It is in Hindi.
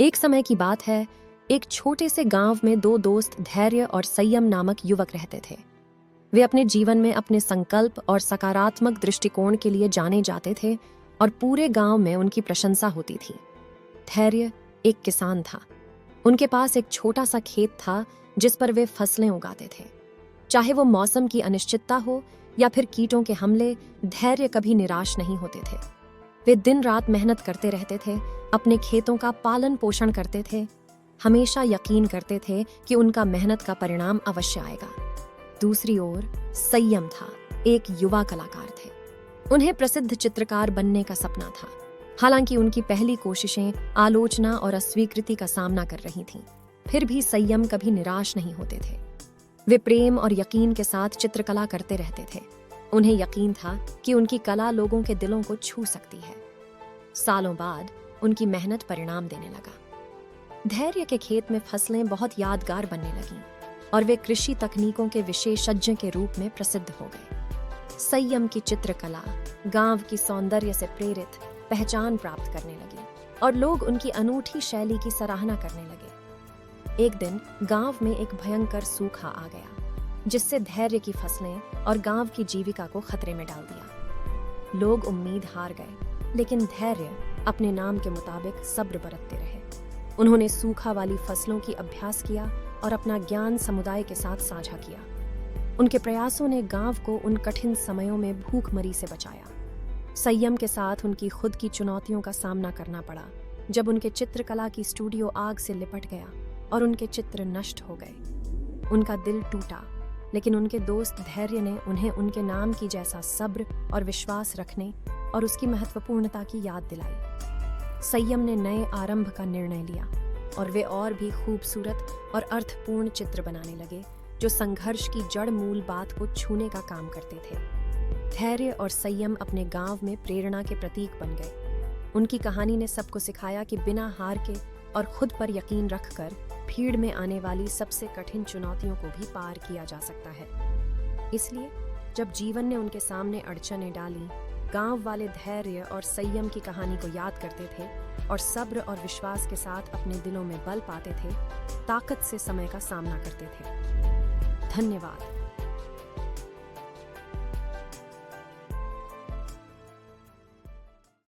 एक समय की बात है, एक छोटे से गांव में दो दोस्त धैर्य और संयम नामक युवक रहते थे। वे अपने जीवन में अपने संकल्प और सकारात्मक दृष्टिकोण के लिए जाने जाते थे और पूरे गांव में उनकी प्रशंसा होती थी। धैर्य एक किसान था। उनके पास एक छोटा सा खेत था जिस पर वे फसलें उगाते थे। चाहे वो मौसम की अनिश्चितता हो या फिर कीटों के हमले, धैर्य कभी निराश नहीं होते थे। वे दिन रात मेहनत करते रहते थे, अपने खेतों का पालन पोषण करते थे, हमेशा यकीन करते थे कि उनका मेहनत का परिणाम अवश्य आएगा। दूसरी ओर संयम था, एक युवा कलाकार थे। उन्हें प्रसिद्ध चित्रकार बनने का सपना था। हालांकि उनकी पहली कोशिशें आलोचना और अस्वीकृति का सामना कर रही थीं, फिर भी संयम कभी निराश नहीं होते थे। वे प्रेम और यकीन के साथ चित्रकला करते रहते थे। उन्हें यकीन था कि उनकी कला लोगों के दिलों को छू सकती है। सालों बाद उनकी मेहनत परिणाम देने लगा। धैर्य के खेत में फसलें बहुत यादगार बनने लगीं और वे कृषि तकनीकों के विशेषज्ञ के रूप में प्रसिद्ध हो गए। संयम की चित्रकला गांव की सौंदर्य से प्रेरित पहचान प्राप्त करने लगी और लोग उनकी अनूठी शैली की सराहना करने लगे। एक दिन गांव में एक भयंकर सूखा आ गया, जिससे धैर्य की फसलें और गांव की जीविका को खतरे में डाल दिया। लोग उम्मीद हार गए, लेकिन धैर्य अपने नाम के मुताबिक सब्र बरतते रहे। उन्होंने सूखा वाली फसलों की अभ्यास किया और अपना ज्ञान समुदाय के साथ साझा किया। उनके प्रयासों ने गांव को उन कठिन समयों में भूखमरी से बचाया। संयम के साथ उनकी खुद की चुनौतियों का सामना करना पड़ा, जब उनके चित्रकला की स्टूडियो आग से लिपट गया और उनके चित्र नष्ट हो गए। उनका दिल टूटा, लेकिन उनके दोस्त धैर्य ने उन्हें उनके नाम की जैसा सब्र और विश्वास रखने और उसकी महत्वपूर्णता की याद दिलाई। संयम ने नए आरंभ का निर्णय लिया और वे और भी खूबसूरत और अर्थपूर्ण चित्र बनाने लगे, जो संघर्ष की जड़ मूल बात को छूने का काम करते थे। धैर्य और संयम अपने गांव में प्रेरणा के प्रतीक बन गए। उनकी कहानी ने सबको सिखाया कि बिना हार के और खुद पर यकीन रखकर भीड़ में आने वाली सबसे कठिन चुनौतियों को भी पार किया जा सकता है। इसलिए जब जीवन ने उनके सामने अड़चनें डाली, गांव वाले धैर्य और संयम की कहानी को याद करते थे और सब्र और विश्वास के साथ अपने दिलों में बल पाते थे, ताकत से समय का सामना करते थे। धन्यवाद।